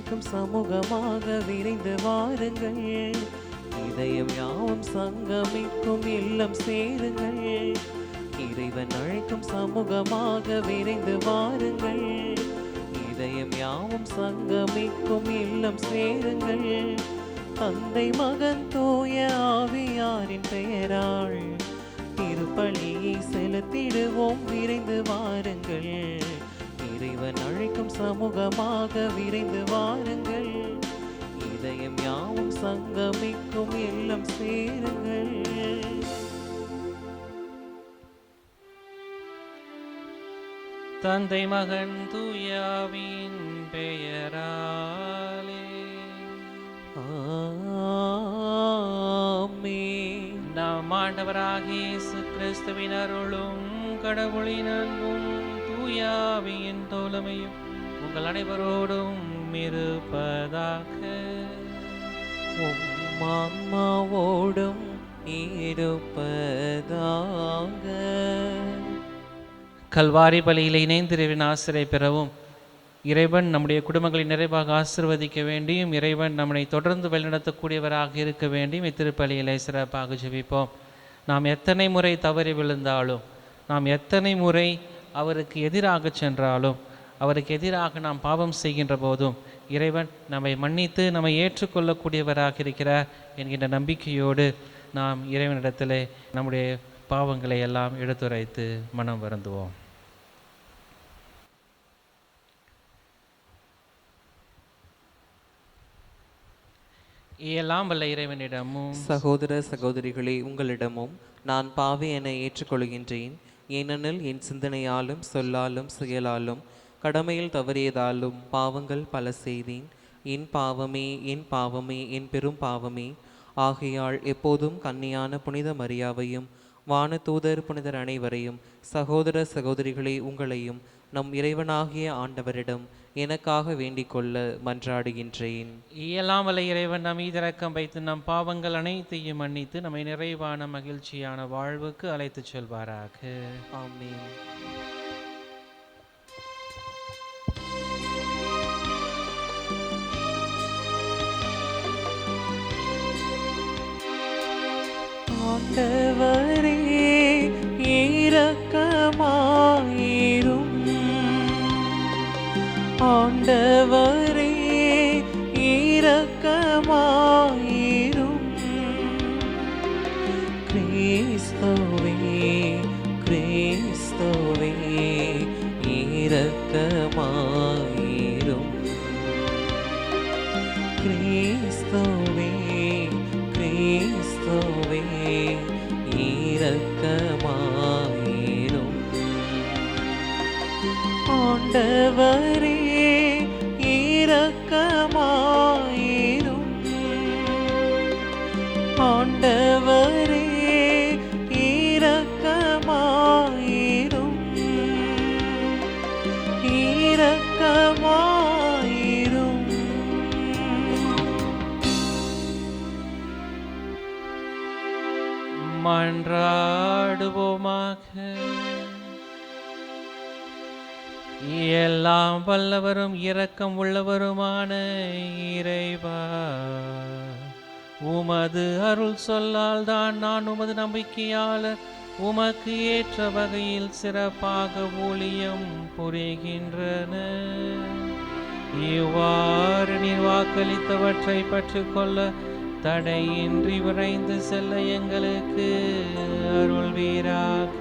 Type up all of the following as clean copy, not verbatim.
அழைக்கும் சமூகமாக விரைந்து வாருங்கள். இதயம் யாவும் சங்கமிக்கும் இல்லம் சேருங்கள். இறைவன் அழைக்கும் சமூகமாக விரைந்து வாருங்கள். இதயம் யாவும் சங்கமிக்கும் இல்லம் சேருங்கள். தந்தை மகன் தூய ஆவியாரின் பெயரால் திருப்பலியை செலுத்திடுவோம். விரைந்து வாருங்கள். இறைவன் அழைக்கும் சமூகமாக விரைந்து வாருங்கள். இதயம் யாவும் சங்கமிக்கும் இல்லம் சேருங்கள். தந்தை மகன் தூயாவின் பெயராலே ஆமென். நம் ஆண்டவராகிய இயேசு கிறிஸ்துவின் அருளும் கடவுளின் அன்பும் தூயாவின் தோழமையும் உங்கள் அனைவரோடும் இருப்பதாக. ஆன்மாவோடும் இருப்பதாக. கல்வாரி பலியில் இணைந்திருவின் ஆசிரியை பெறவும் இறைவன் நம்முடைய குடும்பங்களை நிறைவாக ஆசிர்வதிக்க வேண்டியும் இறைவன் நம்மை தொடர்ந்து வழிநடத்தக்கூடியவராக இருக்க வேண்டியும் இத்திருப்பலியிலே சிறப்பாக ஜெபிப்போம். நாம் எத்தனை முறை தவறி விழுந்தாலும், நாம் எத்தனை முறை அவருக்கு எதிராக சென்றாலும், அவருக்கு எதிராக நாம் பாவம் செய்கின்ற போதும் இறைவன் நம்மை மன்னித்து நம்மை ஏற்றுக்கொள்ளக்கூடியவராக இருக்கிறார் என்கின்ற நம்பிக்கையோடு நாம் இறைவனிடத்திலே நம்முடைய பாவங்களை எல்லாம் எடுத்துரைத்து மனம் வருந்துவோம். எல்லாம் வல்ல இறைவனிடமும் சகோதர சகோதரிகளே, உங்களிடமும் நான் பாவி என ஏற்றுக்கொள்கின்றேன். ஏனெனில் என் சிந்தனையாலும் சொல்லாலும் செயலாலும் கடமையில் தவறியதாலும் பாவங்கள் பல செய்தேன். என் பாவமே, என் பாவமே, என் பெரும் பாவமே. ஆகையால் எப்போதும் கன்னியான புனித மரியாவையும் வானதூதர் புனிதர் அனைவரையும், சகோதர சகோதரிகளே உங்களையும் நம் இறைவனாகிய ஆண்டவரிடம் எனக்காக வேண்டிக் கொள்ள மன்றாடுகின்றேன். இயலாம் வல்ல இறைவன் நம் மீது இரக்கம் வைத்து நம் பாவங்கள் அனைத்தையும் மன்னித்து நம்மை நிறைவான மகிழ்ச்சியான வாழ்வுக்கு அழைத்துச் செல்வாராக. ஆமென். ஆண்டவரே இரக்கமாயிரும். ஆண்டவரே இரக்கமாயிரும். கிறிஸ்துவே கிறிஸ்துவே இரக்கமாயிரும். கிறிஸ்துவே கிறிஸ்துவே இரக்கமாயிரும். ஆண்டவரே இரக்கமாயிரும். ஆண்டவரே இரக்கமாயிரும். இரக்கமாயிரும். மன்றாடுவோமாக. எல்லாம் வல்லவரும் இரக்கம் உள்ளவருமான இறைவா, உமது அருள் சொல்லால் தான் நான் உமது நம்பிக்கையாளர் உமக்கு ஏற்ற வகையில் சிறப்பாக ஊழியம் புரிகின்றன. இவ்வாறு நீர் வாக்களித்தவற்றை பற்றிக்கொள்ள தடையின்றி விரைந்து செல்ல எங்களுக்கு அருள்வீராக.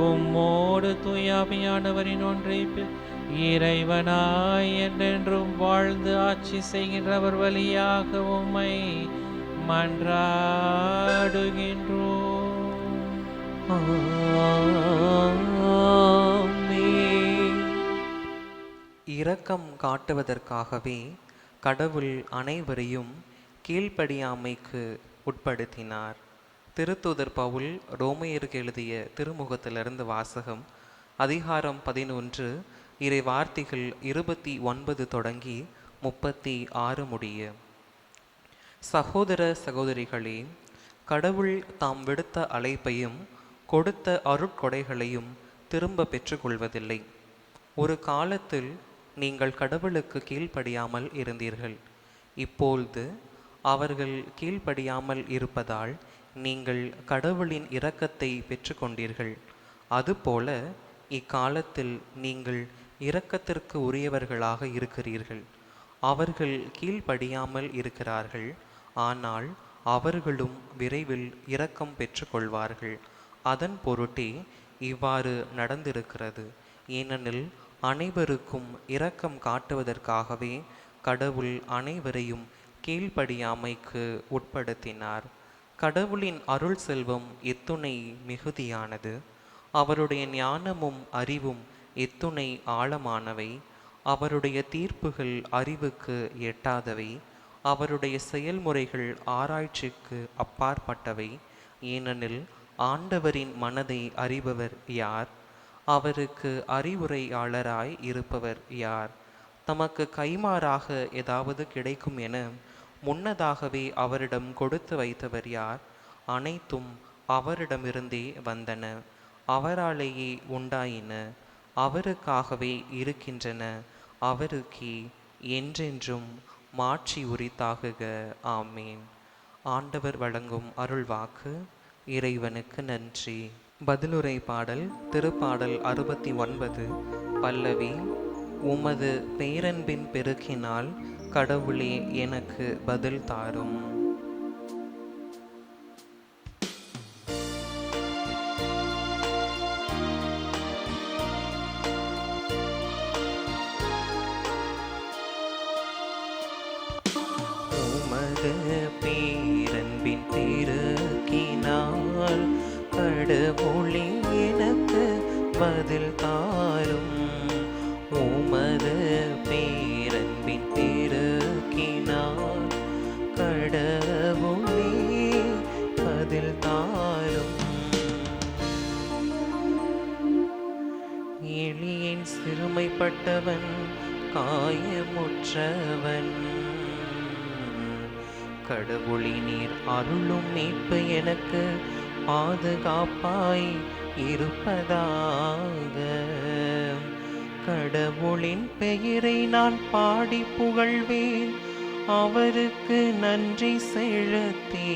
உம்மோடு தூயாமையானவரின் ஒன்றைப்பில் இறைவனாய் என்றென்றும் வாழ்ந்து ஆட்சி செய்கின்றவர் வழியாக உம்மை மன்றாடுகின்றோம். ஆமென். இரக்கம் காட்டுவதற்காகவே கடவுள் அனைவரையும் கீழ்ப்படியாமைக்கு உட்படுத்தினார். திருத்தூதர் பவுல் ரோமையருக்கு எழுதிய திருமுகத்திலிருந்து வாசகம். அதிகாரம் 11 இறை வார்த்தைகள் 29 தொடங்கி 36 முடிய. சகோதர சகோதரிகளே, கடவுள் தாம் விடுத்த அழைப்பையும் கொடுத்த அருட்கொடைகளையும் திரும்ப பெற்றுக்கொள்வதில்லை. ஒரு காலத்தில் நீங்கள் கடவுளுக்கு கீழ்ப்படியாமல் இருந்தீர்கள். இப்பொழுது அவர்கள் கீழ்ப்படியாமல் இருப்பதால் நீங்கள் கடவுளின் இரக்கத்தை பெற்றுக்கொண்டீர்கள். அதுபோல இக்காலத்தில் நீங்கள் இரக்கத்திற்கு உரியவர்களாக இருக்கிறீர்கள். அவர்கள் கீழ்ப்படியாமல் இருக்கிறார்கள், ஆனால் அவர்களும் விரைவில் இரக்கம் பெற்றுக்கொள்வார்கள். அதன் பொருட்டே இவ்வாறு நடந்திருக்கிறது. ஏனெனில் அனைவருக்கும் இரக்கம் காட்டுவதற்காகவே கடவுள் அனைவரையும் கீழ்ப்படியாமைக்கு உட்படுத்தினார். கடவுளின் அருள் செல்வம் எத்துணை மிகுதியானது! அவருடைய ஞானமும் அறிவும் எத்துணை ஆழமானவை! அவருடைய தீர்ப்புகள் அறிவுக்கு எட்டாதவை. அவருடைய செயல்முறைகள் ஆராய்ச்சிக்கு அப்பாற்பட்டவை. ஏனெனில் ஆண்டவரின் மனதை அறிபவர் யார்? அவருக்கு அறிவுரையாளராய் இருப்பவர் யார்? தமக்கு கைமாறாக ஏதாவது கிடைக்கும் என முன்னதாகவே அவரிடம் கொடுத்து வைத்தவர் யார்? அனைத்தும் அவரிடமிருந்தே வந்தன, அவராலேயே உண்டாயின, அவருக்காகவே இருக்கின்றன. அவருக்கே என்றென்றும் மாட்சி உரித்தாகுக. ஆமீன். ஆண்டவர் வழங்கும் அருள்வாக்கு. இறைவனுக்கு நன்றி. பதிலுரை பாடல். திருப்பாடல் 69. பல்லவி. உமது பேரன்பின் பெருக்கினால் கடவுளே எனக்கு பதில் தாரும். பேரன்பின் பெருக்கினால் கடவுளே எனக்கு பதில் தாரும். உமது பேரன்பின் பெருக்கினால் கடவுளே பதில் தாரும். எளியேன் சிறுமைப்பட்டவன், காயமுற்றவன், கடவுளே நீர் அருளும் மீட்பு எனக்கு பாதுகாப்பாய் இருப்பதாக. கடவுளின் பெயரை நான் பாடி புகழ்வேன், அவருக்கு நன்றி செலுத்தே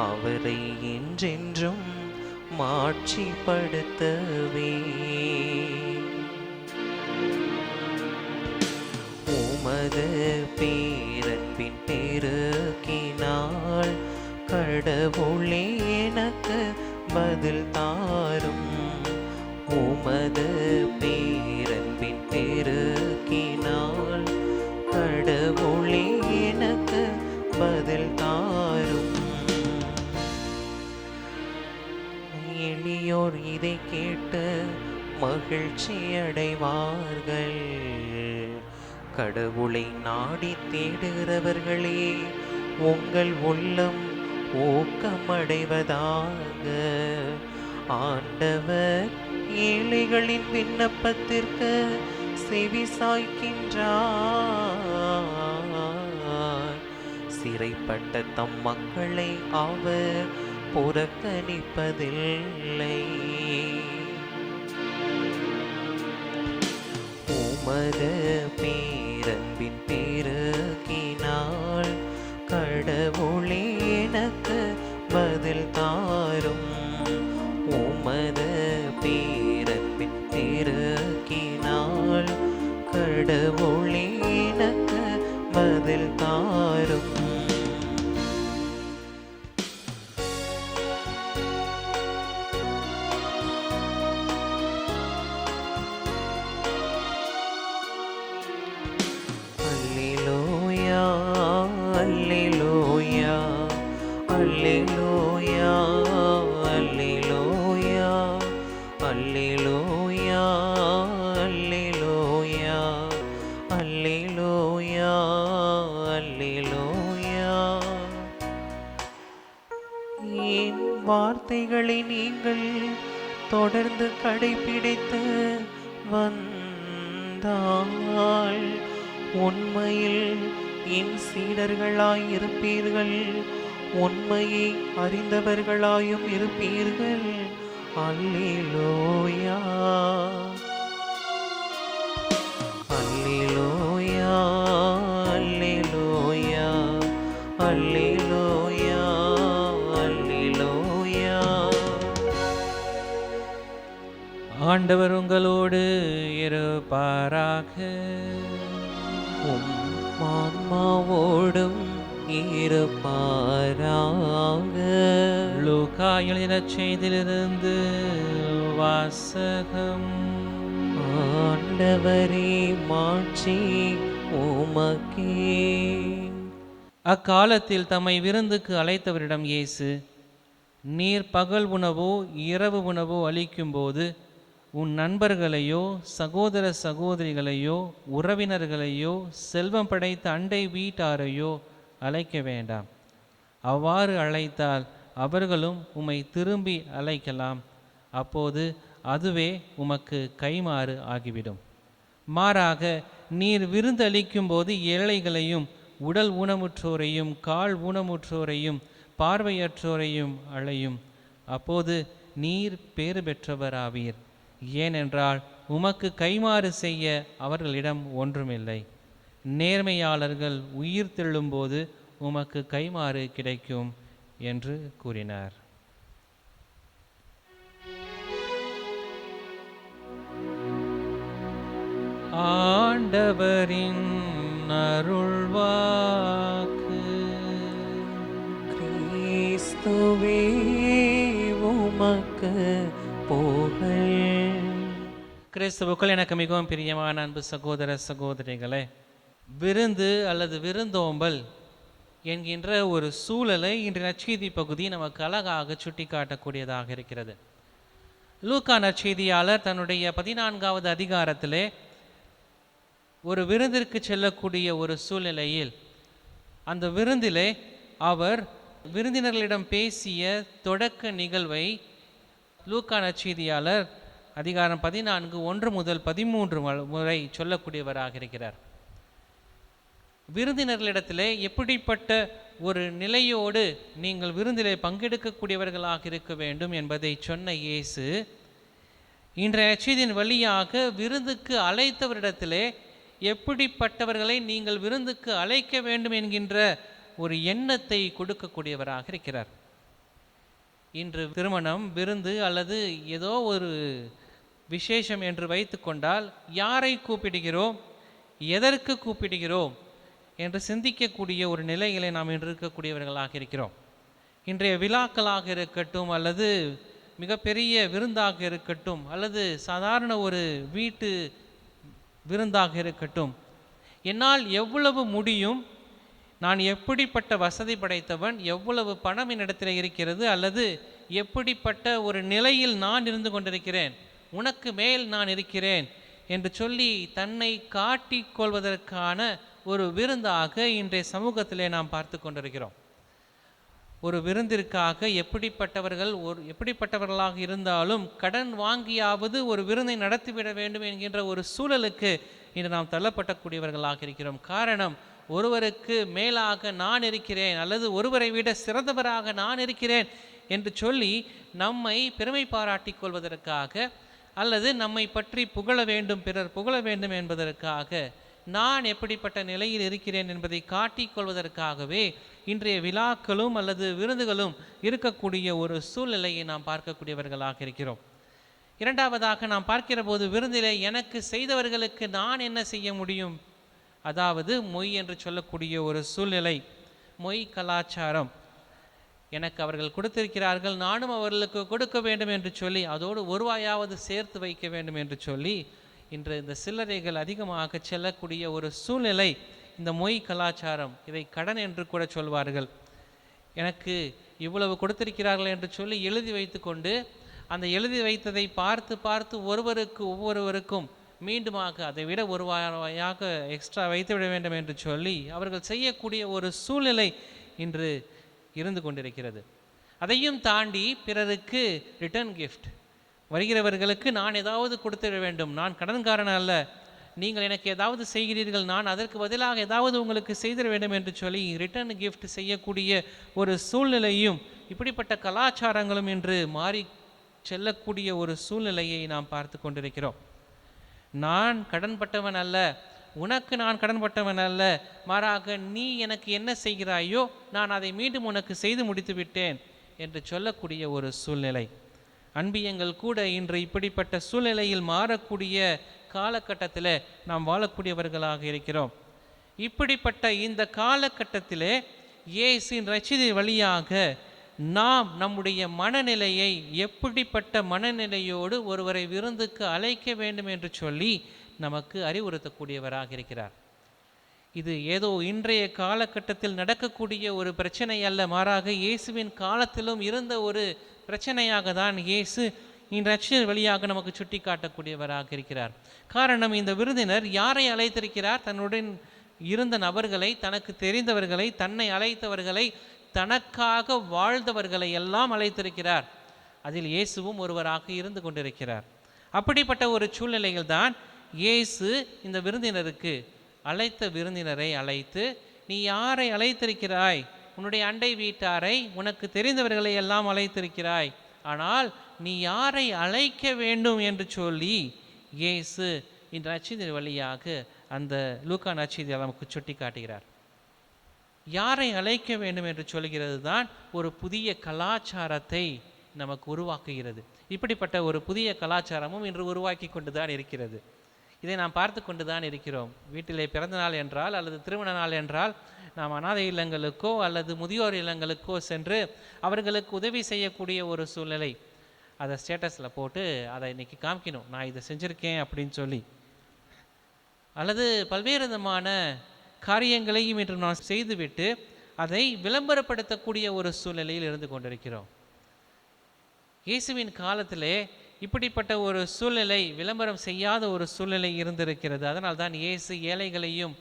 அவரை என்றென்றும் மாட்சிப்படுத்தவே. உமது பேரன்பின் பெருக்கினால் கடவுளே எனக்கு பதில் தாரும். உமது பேரன்பின் பெருக்கினால் கடவுளே எனக்கு பதில் தாரும். எளியோர் இதை கேட்டு மகிழ்ச்சி அடைவார்கள். கடவுளை நாடி தேடுகிறவர்களே, உங்கள் உள்ளம் ஊக்கமடைவதாக. ஆண்டவர் ஏழைகளின் விண்ணப்பத்திற்கு செவி சாய்க்கின்றார். சிறைப்பட்ட தம் மக்களை அவர் புறக்கணிப்பதில்லை. உமது பேரன்பின் பெருக்கினால் கடவுளே எனக்கு பதில் தாரும். உமது பேரன்பின் பெருக்கினால் கடவுளே எனக்கு பதில் தாரும். அல்லேலூயா, அல்லேலூயா, அல்லேலூயா, அல்லேலூயா, அல்லேலூயா, அல்லேலூயா, அல்லேலூயா. என் வார்த்தைகளை நீங்கள் தொடர்ந்து கடைபிடித்து வந்தால் உண்மையில் என் சீடர்களாயிருப்பீர்கள், உண்மையை அறிந்தவர்களாயும் இருப்பீர்கள். அல்லேலூயா. அல்லேலூயா அல்லேலூயா அல்லேலூயா அல்லேலூயா. ஆண்டவர் உங்களோடு இருப்பாராக. உம் ஆன்மாவோடும் இருப்பாராக. லூக்கா எழுதின செய்தியிலிருந்து வாசகம். ஆண்டவரே மாட்சி உமக்கே. அக்காலத்தில் தம்மை விருந்துக்கு அழைத்தவரிடம் இயேசு, நீர் பகல் உணவோ இரவு உணவோ அளிக்கும்போது உன் நண்பர்களையோ சகோதர சகோதரிகளையோ உறவினர்களையோ செல்வம் படைத்த அண்டை வீட்டாரையோ அழைக்க வேண்டாம். அவ்வாறு அழைத்தால் அவர்களும் உம்மை திரும்பி அழைக்கலாம். அப்போது அதுவே உமக்கு கைமாறு ஆகிவிடும். மாறாக நீர் விருந்தளிக்கும் போது ஏழைகளையும் உடல் ஊனமுற்றோரையும் கால் ஊனமுற்றோரையும் பார்வையற்றோரையும் அழையும். அப்போது நீர் பேறு பெற்றவராவீர். ஏனென்றால் உமக்கு கைமாறு செய்ய அவர்களிடம் ஒன்றுமில்லை. நேர்மையாளர்கள் உயிர் தெழும்போது உமக்கு கைமாறு கிடைக்கும் என்று கூறினார். ஆண்டவரின் அருள்வாக்கு. கிறிஸ்துவே உமக்கு புகழ். கிறிஸ்துவுக்குள் எனக்கு மிகவும் பிரியமான அன்பு சகோதர சகோதரிகளே, விருந்து அல்லது விருந்தோம்பல் என்கின்ற ஒரு சூழலை இன்று நற்செய்தி பகுதி நமக்கு அழகாக சுட்டி காட்டக்கூடியதாக இருக்கிறது. லூக்கா நற்செய்தியாளர் தன்னுடைய 14வது அதிகாரத்திலே ஒரு விருந்திற்கு செல்லக்கூடிய ஒரு சூழ்நிலையில் அந்த விருந்திலே அவர் விருந்தினர்களிடம் பேசிய தொடக்க நிகழ்வை லூக்கா நற்செய்தியாளர் அதிகாரம் 14 1 முதல் 13 முறை சொல்லக்கூடியவராக இருக்கிறார். விருந்தினர்களிடத்திலே எப்படிப்பட்ட ஒரு நிலையோடு நீங்கள் விருந்திலே பங்கெடுக்கக்கூடியவர்களாக இருக்க வேண்டும் என்பதை சொன்ன இயேசு இன்றைய நற்செய்தியின் வழியாக விருந்துக்கு அழைத்தவரிடத்திலே எப்படிப்பட்டவர்களை நீங்கள் விருந்துக்கு அழைக்க வேண்டும் என்கின்ற ஒரு எண்ணத்தை கொடுக்கக்கூடியவராக இருக்கிறார். இன்று திருமணம், விருந்து அல்லது ஏதோ ஒரு விசேஷம் என்று வைத்து கொண்டால் யாரை கூப்பிடுகிறோம், எதற்கு கூப்பிடுகிறோம் என்று சிந்திக்கக்கூடிய ஒரு நிலைகளை நாம் இன்று இருக்கக்கூடியவர்களாக இருக்கிறோம். இன்றைய விழாக்களாக இருக்கட்டும் அல்லது மிகப்பெரிய விருந்தாக இருக்கட்டும் அல்லது சாதாரண ஒரு வீட்டு விருந்தாக இருக்கட்டும், என்னால் எவ்வளவு முடியும், நான் எப்படிப்பட்ட வசதி படைத்தவன், எவ்வளவு பணம் என்னிடத்தில் இருக்கிறது அல்லது எப்படிப்பட்ட ஒரு நிலையில் நான் இருந்து கொண்டிருக்கிறேன், உனக்கு மேல் நான் இருக்கிறேன் என்று சொல்லி தன்னை காட்டிக் கொள்வதற்கான ஒரு விருந்தாக இன்றைய சமூகத்திலே நாம் பார்த்து கொண்டிருக்கிறோம். ஒரு விருந்திற்காக எப்படிப்பட்டவர்களாக இருந்தாலும் கடன் வாங்கியாவது ஒரு விருந்தை நடத்திவிட வேண்டும் என்கின்ற ஒரு சூழலுக்கு இன்று நாம் தள்ளப்படக்கூடியவர்களாக இருக்கிறோம். காரணம், ஒருவருக்கு மேலாக நான் இருக்கிறேன் அல்லது ஒருவரை விட சிறந்தவராக நான் இருக்கிறேன் என்று சொல்லி நம்மை பெருமை பாராட்டிக் கொள்வதற்காக அல்லது நம்மை பற்றி புகழ வேண்டும், பிறர் புகழ வேண்டும் என்பதற்காக, நான் எப்படிப்பட்ட நிலையில் இருக்கிறேன் என்பதை காட்டிக் கொள்வதற்காகவே இன்றைய விழாக்களும் அல்லது விருந்துகளும் இருக்கக்கூடிய ஒரு சூழ்நிலையை நாம் பார்க்கக்கூடியவர்களாக இருக்கிறோம். இரண்டாவதாக நாம் பார்க்கிற போது விருந்திலே எனக்கு செய்தவர்களுக்கு நான் என்ன செய்ய முடியும், அதாவது மொய் என்று சொல்லக்கூடிய ஒரு சூழ்நிலை, மொய் கலாச்சாரம். எனக்கு அவர்கள் கொடுத்திருக்கிறார்கள், நானும் அவர்களுக்கு கொடுக்க வேண்டும் என்று சொல்லி அதோடு ஒருவாயாவது சேர்த்து வைக்க வேண்டும் என்று சொல்லி இன்று இந்த சில்லறைகள் அதிகமாக செல்லக்கூடிய ஒரு சூழ்நிலை இந்த மொய் கலாச்சாரம். இதை கடன் என்று கூட சொல்வார்கள். எனக்கு இவ்வளவு கொடுத்திருக்கிறார்கள் என்று சொல்லி எழுதி வைத்து கொண்டு அந்த எழுதி வைத்ததை பார்த்து பார்த்து ஒவ்வொருவருக்கும் மீண்டுமாக அதை விட ஒரு வாயாக எக்ஸ்ட்ரா வைத்து விட வேண்டும் என்று சொல்லி அவர்கள் செய்யக்கூடிய ஒரு சூழ்நிலை இன்று இருந்து கொண்டிருக்கிறது. அதையும் தாண்டி பிறருக்கு ரிட்டர்ன் கிஃப்ட், வருகிறவர்களுக்கு நான் ஏதாவது கொடுத்துட வேண்டும், நான் கடன்காரன் அல்ல, நீங்கள் எனக்கு ஏதாவது செய்கிறீர்கள், நான் அதற்கு பதிலாக ஏதாவது உங்களுக்கு செய்திட வேண்டும் என்று சொல்லி ரிட்டர்ன் கிஃப்ட் செய்யக்கூடிய ஒரு சூழ்நிலையும் இப்படிப்பட்ட கலாச்சாரங்களும் இன்று மாறி செல்லக்கூடிய ஒரு சூழ்நிலையை நாம் பார்த்து கொண்டிருக்கிறோம். நான் கடன்பட்டவன் அல்ல, உனக்கு நான் கடன்பட்டவன் அல்ல, மாறாக நீ எனக்கு என்ன செய்கிறாயோ நான் அதை மீண்டும் உனக்கு செய்து முடித்து விட்டேன் என்று சொல்லக்கூடிய ஒரு சூழ்நிலை. அன்பியங்கள் கூட இன்று இப்படிப்பட்ட சூழ்நிலையில் மாறக்கூடிய காலகட்டத்தில் நாம் வாழக்கூடியவர்களாக இருக்கிறோம். இப்படிப்பட்ட இந்த காலகட்டத்திலே இயேசுவின் ரட்சிதை வழியாக நாம் நம்முடைய மனநிலையை எப்படிப்பட்ட மனநிலையோடு ஒருவரை விருந்துக்கு அழைக்க வேண்டும் என்று சொல்லி நமக்கு அறிவுறுத்தக்கூடியவராக இருக்கிறார். இது ஏதோ இன்றைய காலகட்டத்தில் நடக்கக்கூடிய ஒரு பிரச்சனை அல்ல, மாறாக இயேசுவின் காலத்திலும் இருந்த ஒரு பிரச்சனையாக தான் இயேசு இந்த ரட்சிதை வழியாக நமக்கு சுட்டி காட்டக்கூடியவராக இருக்கிறார். காரணம், இந்த விருந்தினர் யாரை அழைத்திருக்கிறார்? தன்னுடன் இருந்த நபர்களை, தனக்கு தெரிந்தவர்களை, தன்னை அழைத்தவர்களை, தனக்காக வாழ்ந்தவர்களை எல்லாம் அழைத்திருக்கிறார். அதில் இயேசுவும் ஒருவராக இருந்து கொண்டிருக்கிறார். அப்படிப்பட்ட ஒரு சூழ்நிலையில் தான் இயேசு இந்த விருந்தினருக்கு அழைத்த விருந்தினரை அழைத்து, நீ யாரை அழைத்திருக்கிறாய்? உன்னுடைய அண்டை வீட்டாரை, உனக்கு தெரிந்தவர்களை எல்லாம் அழைத்திருக்கிறாய், ஆனால் நீ யாரை அழைக்க வேண்டும் என்று சொல்லி இயேசு இந்த நற்செய்தி வழியாக அந்த லூக்கா நற்செய்தியால் நமக்கு சுட்டி காட்டுகிறார். யாரை அழைக்க வேண்டும் என்று சொல்கிறது தான் ஒரு புதிய கலாச்சாரத்தை நமக்கு உருவாக்குகிறது. இப்படிப்பட்ட ஒரு புதிய கலாச்சாரமும் இன்று உருவாக்கி கொண்டு தான் இருக்கிறது. இதை நாம் பார்த்து கொண்டு தான் இருக்கிறோம். வீட்டிலே பிறந்த நாள் என்றால் அல்லது திருமண நாள் என்றால் நாம் அனாதை இல்லங்களுக்கோ அல்லது முதியோர் இல்லங்களுக்கோ சென்று அவர்களுக்கு உதவி செய்யக்கூடிய ஒரு சூழ்நிலை. அதை ஸ்டேட்டஸில் போட்டு அதை இன்னைக்கு காமிக்கணும், நான் இதை செஞ்சுருக்கேன் அப்படின்னு சொல்லி. அல்லது பல்வேறு விதமான காரியங்களையும் இன்று நாம் செய்துவிட்டு அதை விளம்பரப்படுத்தக்கூடிய ஒரு சூழ்நிலையில் இருந்து கொண்டிருக்கிறோம். இயேசுவின் காலத்திலே இப்படிப்பட்ட ஒரு சூழ்நிலை, விளம்பரம் செய்யாத ஒரு சூழ்நிலை இருந்திருக்கிறது. அதனால் தான் இயேசு ஏழைகளையும்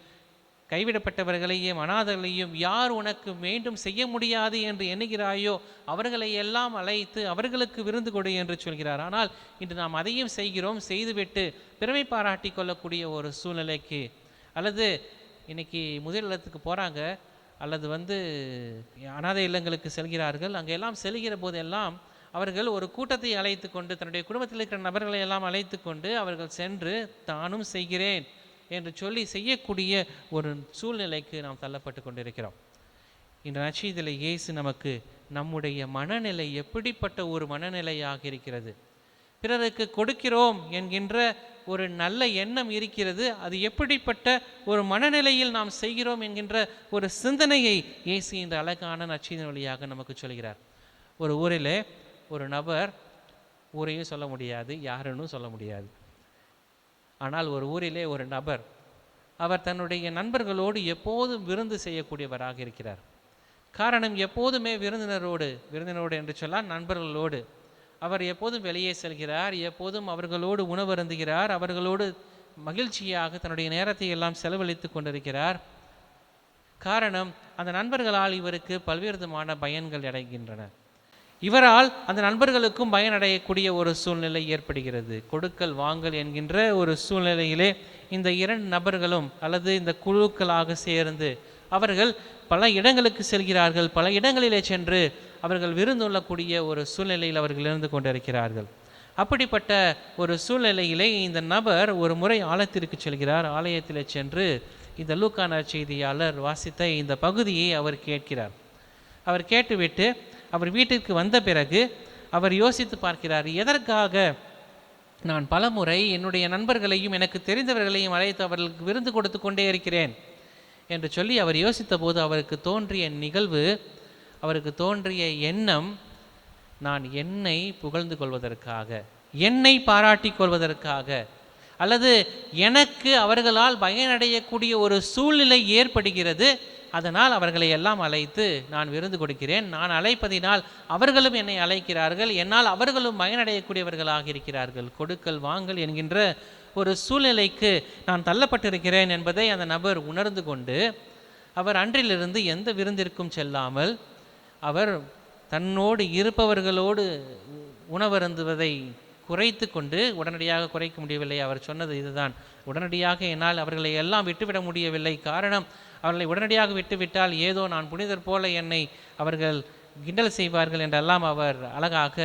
கைவிடப்பட்டவர்களையும் அனாதைகளையும் யார் உனக்கு மீண்டும் செய்ய முடியாது என்று எண்ணுகிறாயோ அவர்களை எல்லாம் அழைத்து அவர்களுக்கு விருந்து கொடு என்று சொல்கிறார். ஆனால் இன்று நாம் அதையும் செய்கிறோம், செய்துவிட்டு பெருமை பாராட்டி கொள்ளக்கூடிய ஒரு சூழ்நிலைக்கு, அல்லது இன்னைக்கு முதிர் இல்லத்துக்கு போகிறாங்க அல்லது அனாதை இல்லங்களுக்கு செல்கிறார்கள். அங்கெல்லாம் செல்கிற போதெல்லாம் அவர்கள் ஒரு கூட்டத்தை அழைத்து கொண்டு, தன்னுடைய குடும்பத்தில் இருக்கிற நபர்களை எல்லாம் அழைத்து கொண்டு அவர்கள் சென்று தானும் செய்கிறேன் என்று சொல்லி செய்யக்கூடிய ஒரு சூழ்நிலைக்கு நாம் தள்ளப்பட்டு கொண்டிருக்கிறோம். இந்த நற்செய்தியிலே இயேசு நமக்கு நம்முடைய மனநிலை எப்படிப்பட்ட ஒரு மனநிலையாக இருக்கிறது, பிறருக்கு கொடுக்கிறோம் என்கின்ற ஒரு நல்ல எண்ணம் இருக்கிறது, அது எப்படிப்பட்ட ஒரு மனநிலையில் நாம் செய்கிறோம் என்கின்ற ஒரு சிந்தனையை இயேசு இந்த அழகான நற்செய்தியின் வழியாக நமக்கு சொல்கிறார். ஒரு ஊரிலே ஒரு நபர், ஊரையும் சொல்ல முடியாது, யாருன்னு சொல்ல முடியாது, ஆனால் ஒரு ஊரிலே ஒரு நபர், அவர் தன்னுடைய நண்பர்களோடு எப்போதும் விருந்து செய்யக்கூடியவராக இருக்கிறார். காரணம், எப்போதுமே விருந்தினரோடு என்று சொன்னால் நண்பர்களோடு அவர் எப்போதும் வெளியே செல்கிறார், எப்போதும் அவர்களோடு உணவருந்துகிறார், அவர்களோடு மகிழ்ச்சியாக தன்னுடைய நேரத்தை எல்லாம் செலவழித்து கொண்டிருக்கிறார். காரணம், அந்த நண்பர்களால் இவருக்கு பல்வேறு விதமான பயன்கள் அடைகின்றன. இவரால் அந்த நண்பர்களுக்கும் பயனடையக்கூடிய ஒரு சூழ்நிலை ஏற்படுகிறது. கொடுக்கல் வாங்கல் என்கின்ற ஒரு சூழ்நிலையிலே இந்த இரண்டு நபர்களும் அல்லது இந்த குழுக்களாக சேர்ந்து அவர்கள் பல இடங்களுக்கு செல்கிறார்கள். பல இடங்களிலே சென்று அவர்கள் விருந்துள்ளக்கூடிய ஒரு சூழ்நிலையில் அவர்கள் இருந்து கொண்டிருக்கிறார்கள். அப்படிப்பட்ட ஒரு சூழ்நிலையிலே இந்த நபர் ஒரு முறை ஆலயத்திற்கு செல்கிறார். ஆலயத்தில் சென்று இந்த லூக்கா நற்செய்தியாளர் வாசித்த இந்த பகுதியை அவர் கேட்கிறார். அவர் கேட்டுவிட்டு அவர் வீட்டிற்கு வந்த பிறகு அவர் யோசித்து பார்க்கிறார், எதற்காக நான் பலமுறை என்னுடைய நண்பர்களையும் எனக்கு தெரிந்தவர்களையும் அழைத்து அவர்களுக்கு விருந்து கொடுத்து கொண்டே இருக்கிறேன் என்று சொல்லி அவர் யோசித்த போது அவருக்கு தோன்றிய நிகழ்வு, அவருக்கு தோன்றிய எண்ணம், நான் என்னை புகழ்ந்து கொள்வதற்காக, என்னை பாராட்டி கொள்வதற்காக, அல்லது எனக்கு அவர்களால் பயனடையக்கூடிய ஒரு சூழ்நிலை ஏற்படுகிறது, அதனால் அவர்களை எல்லாம் அழைத்து நான் விருந்து கொடுக்கிறேன், நான் அழைப்பதினால் அவர்களும் என்னை அழைக்கிறார்கள், என்னால் அவர்களும் பயனடையக்கூடியவர்களாக இருக்கிறார்கள், கொடுக்கல் வாங்கல் என்கின்ற ஒரு சூழ்நிலைக்கு நான் தள்ளப்பட்டிருக்கிறேன் என்பதை அந்த நபர் உணர்ந்து கொண்டு அவர் அன்றிலிருந்து எந்த விருந்திற்கும் செல்லாமல் அவர் தன்னோடு இருப்பவர்களோடு உணவருந்துவதை குறைத்து கொண்டு, உடனடியாக குறைக்க முடியவில்லை. அவர் சொன்னது இதுதான், உடனடியாக என்னால் அவர்களை எல்லாம் விட்டுவிட முடியவில்லை. காரணம், அவர்களை உடனடியாக விட்டுவிட்டால் ஏதோ நான் புனிதர் போல என்னை அவர்கள் கிண்டல் செய்வார்கள் என்றெல்லாம் அவர் அழகாக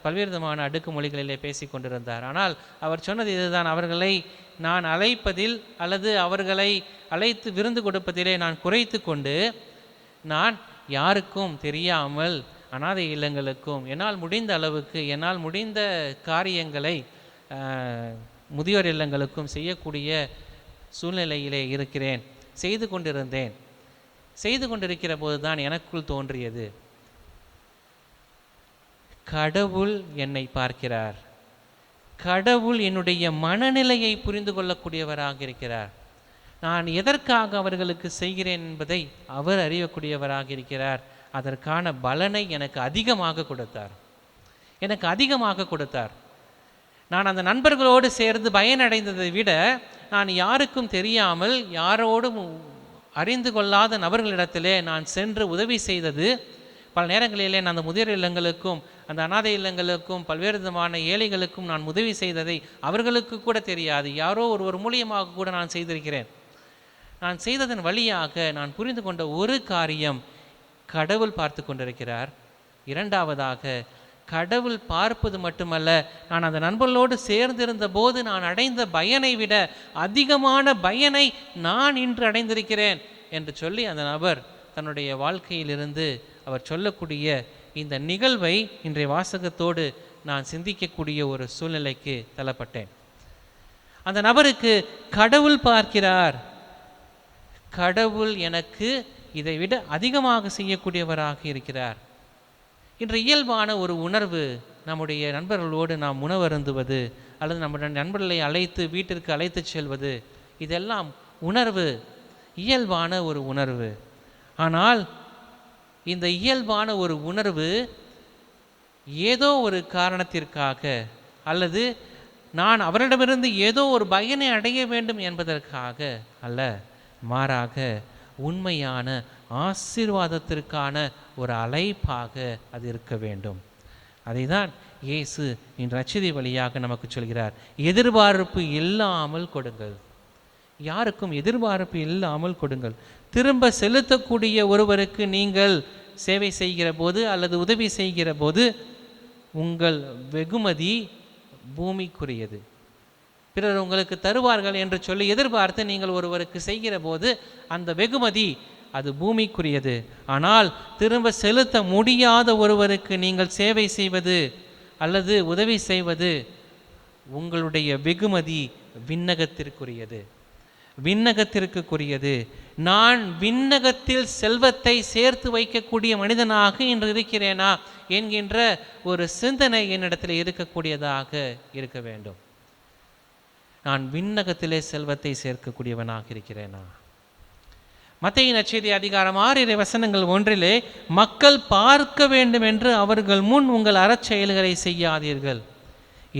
பல்வேறு விதமான அடுக்கு மொழிகளிலே பேசி கொண்டிருந்தார். ஆனால் அவர் சொன்னது இதுதான், அவர்களை நான் அழைப்பதில் அல்லது அவர்களை அழைத்து விருந்து கொடுப்பதிலே நான் குறைத்து கொண்டு, நான் யாருக்கும் தெரியாமல் அனாதை இல்லங்களுக்கும் என்னால் முடிந்த அளவுக்கு என்னால் முடிந்த காரியங்களை முதியோர் இல்லங்களுக்கும் செய்யக்கூடிய சூழ்நிலையிலே இருக்கிறேன். செய்து கொண்டிருக்கிற போது தான் எனக்குள் தோன்றியது, கடவுள் என்னை பார்க்கிறார், கடவுள் என்னுடைய மனநிலையை புரிந்து கொள்ளக்கூடியவராக இருக்கிறார், நான் எதற்காக அவர்களுக்கு செய்கிறேன் என்பதை அவர் அறியக்கூடியவராக இருக்கிறார். அதற்கான பலனை எனக்கு அதிகமாக கொடுத்தார். நான் அந்த நண்பர்களோடு சேர்ந்து பயனடைந்ததை விட நான் யாருக்கும் தெரியாமல் யாரோடும் அறிந்து கொள்ளாத நபர்களிடத்திலே நான் சென்று உதவி செய்தது, பல நேரங்களிலே நான் அந்த முதியோர் இல்லங்களுக்கும் அந்த அனாதை இல்லங்களுக்கும் பல்வேறு விதமான ஏழைகளுக்கும் நான் உதவி செய்ததை அவர்களுக்கு கூட தெரியாது. யாரோ ஒருவர் மூலியமாக கூட நான் செய்திருக்கிறேன். நான் செய்ததன் வழியாக நான் புரிந்து கொண்ட ஒரு காரியம், கடவுள் பார்த்து கொண்டிருக்கிறார். இரண்டாவதாக, கடவுள் பார்ப்பது மட்டுமல்ல, நான் அந்த நண்பர்களோடு சேர்ந்திருந்த போது நான் அடைந்த பயனை விட அதிகமான பயனை நான் இன்று அடைந்திருக்கிறேன் என்று சொல்லி அந்த நபர் தன்னுடைய வாழ்க்கையிலிருந்து அவர் சொல்லக்கூடிய இந்த நிகழ்வை இன்றைய வாசகத்தோடு நான் சிந்திக்கக்கூடிய ஒரு சூழ்நிலைக்கு தள்ளப்பட்டேன். அந்த நபருக்கு கடவுள் பார்க்கிறார், கடவுள் எனக்கு இதை விட அதிகமாக செய்யக்கூடியவராக இருக்கிறார். இன்று இயல்பான ஒரு உணர்வு, நம்முடைய நண்பர்களோடு நாம் உணவருந்துவது அல்லது நம்முடைய நண்பர்களை அழைத்து வீட்டிற்கு அழைத்து செல்வது, இதெல்லாம் உணர்வு, இயல்பான ஒரு உணர்வு. ஆனால் இந்த இயல்பான ஒரு உணர்வு ஏதோ ஒரு காரணத்திற்காக அல்லது நான் அவரிடமிருந்து ஏதோ ஒரு பயனை அடைய வேண்டும் என்பதற்காக அல்ல, மாறாக உண்மையான ஆசீர்வாதத்திற்கான ஒரு அழைப்பாக அது இருக்க வேண்டும். அதை தான் இயேசு இன்று நற்செய்தி வழியாக நமக்கு சொல்கிறார். எதிர்பார்ப்பு இல்லாமல் கொடுங்கள், யாருக்கும் எதிர்பார்ப்பு இல்லாமல் கொடுங்கள். திரும்ப செலுத்தக்கூடிய ஒருவருக்கு நீங்கள் சேவை செய்கிற போது அல்லது உதவி செய்கிற போது உங்கள் வெகுமதி பூமிக்குரியது. பிறர் உங்களுக்கு தருவார்கள் என்று சொல்லி எதிர்பார்த்து நீங்கள் ஒருவருக்கு செய்கிற போது அந்த வெகுமதி அது பூமிக்குரியது. ஆனால் திரும்ப செலுத்த முடியாத ஒருவருக்கு நீங்கள் சேவை செய்வது அல்லது உதவி செய்வது, உங்களுடைய வெகுமதி விண்ணகத்திற்குரியது. நான் விண்ணகத்தில் செல்வத்தை சேர்த்து வைக்கக்கூடிய மனிதனாக இன்று இருக்கிறேனா என்கின்ற ஒரு சிந்தனை என்னிடத்தில் இருக்கக்கூடியதாக இருக்க வேண்டும். நான் விண்ணகத்திலே செல்வத்தை சேர்க்கக்கூடியவனாக இருக்கிறேனா? மத்தேயு நற்செய்தி அதிகாரம் 6 வசனங்கள் 1 மக்கள் பார்க்க வேண்டும் என்று அவர்கள் முன் உங்கள் அறச்செயல்களை செய்யாதீர்கள்.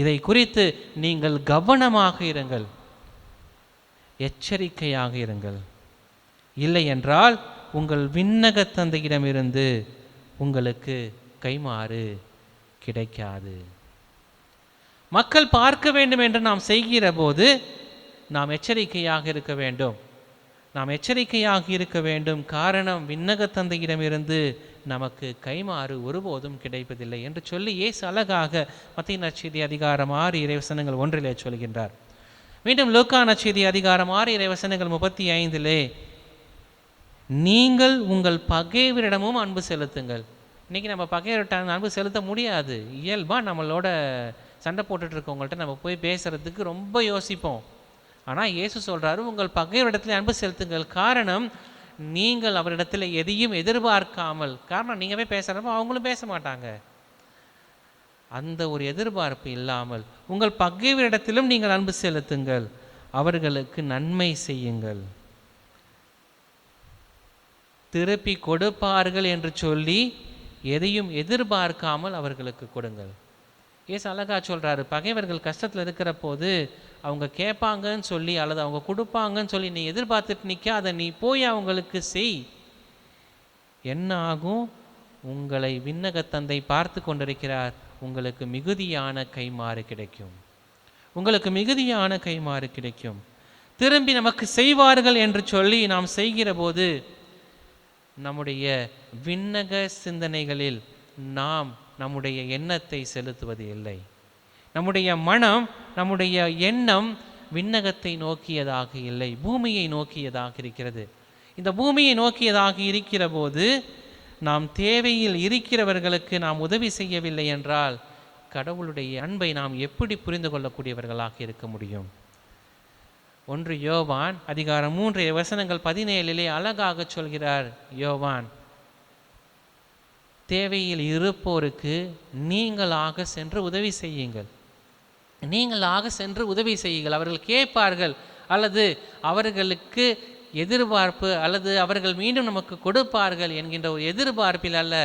இதை குறித்து நீங்கள் கவனமாக இருங்கள், எச்சரிக்கையாக இருங்கள். இல்லை என்றால் உங்கள் விண்ணக தந்தையிடமிருந்து உங்களுக்கு கைமாறு கிடைக்காது. மக்கள் பார்க்க வேண்டும் என்று நாம் செய்கிற போது நாம் எச்சரிக்கையாக இருக்க வேண்டும். காரணம், விண்ணக தந்தையிடமிருந்து நமக்கு கைமாறு ஒருபோதும் கிடைப்பதில்லை என்று சொல்லி இயேசு அழகாக மத்தேயு நற்செய்தி அதிகாரம் 6 வசனங்கள் 1 சொல்கின்றார். மீண்டும் லூக்கா நற்செய்தி அதிகாரம் 6 வசனங்கள் 35 நீங்கள் உங்கள் பகைவரிடமும் அன்பு செலுத்துங்கள். இன்றைக்கி நம்ம பகைவர்கிட்ட அன்பு செலுத்த முடியாது. இயல்பாக நம்மளோட சண்டை போட்டுட்டு இருக்கவங்கள்ட்ட நம்ம போய் பேசுகிறதுக்கு ரொம்ப யோசிப்போம். ஆனால் இயேசு சொல்கிறாரு, உங்கள் பகைவரிடத்தில் அன்பு செலுத்துங்கள். காரணம், நீங்கள் அவரிடத்தில் எதையும் எதிர்பார்க்காமல், காரணம் நீங்கள் போய் பேசுகிறப்ப அவங்களும் பேச மாட்டாங்க, அந்த ஒரு எதிர்பார்ப்பு இல்லாமல் உங்கள் பகைவரிடத்திலும் நீங்கள் அன்பு செலுத்துங்கள், அவர்களுக்கு நன்மை செய்யுங்கள், திருப்பி கொடுப்பார்கள் என்று சொல்லி எதையும் எதிர்பார்க்காமல் அவர்களுக்கு கொடுங்கள். ஏசு அழகா சொல்கிறாரு, பகைவர்கள் கஷ்டத்தில் இருக்கிற போது அவங்க கேட்பாங்கன்னு சொல்லி அல்லது அவங்க கொடுப்பாங்கன்னு சொல்லி நீ எதிர்பார்த்துட்டு நிற்க, அதை நீ போய் அவங்களுக்கு செய். என்ன ஆகும்? உங்களை விண்ணக தந்தை பார்த்து கொண்டிருக்கிறார், உங்களுக்கு மிகுதியான கைமாறு கிடைக்கும். திரும்பி நமக்கு செய்வார்கள் என்று சொல்லி நாம் செய்கிற போது நம்முடைய விண்ணக சிந்தனைகளில் நாம் நம்முடைய எண்ணத்தை செலுத்துவது இல்லை. நம்முடைய மனம், நம்முடைய எண்ணம் விண்ணகத்தை நோக்கியதாக இல்லை, பூமியை நோக்கியதாக இருக்கிறது. இந்த பூமியை நோக்கியதாக இருக்கிற போது நாம் தேவையில் இருக்கிறவர்களுக்கு நாம் உதவி செய்யவில்லை என்றால் கடவுளுடைய அன்பை நாம் எப்படி புரிந்து கொள்ளக்கூடியவர்களாக இருக்க முடியும்? 1 யோவான் அதிகாரம் 3 வசனங்கள் 17 அழகாக சொல்கிறார் யோவான், தேவையில் இருப்போருக்கு நீங்களாக சென்று உதவி செய்யுங்கள், நீங்களாக சென்று உதவி செய்யுங்கள். அவர்கள் கேட்பார்கள், அல்லது அவர்களுக்கு எதிர்பார்ப்பு, அல்லது அவர்கள் மீண்டும் நமக்கு கொடுப்பார்கள் என்கின்ற ஒரு எதிர்பார்ப்பில் அல்ல,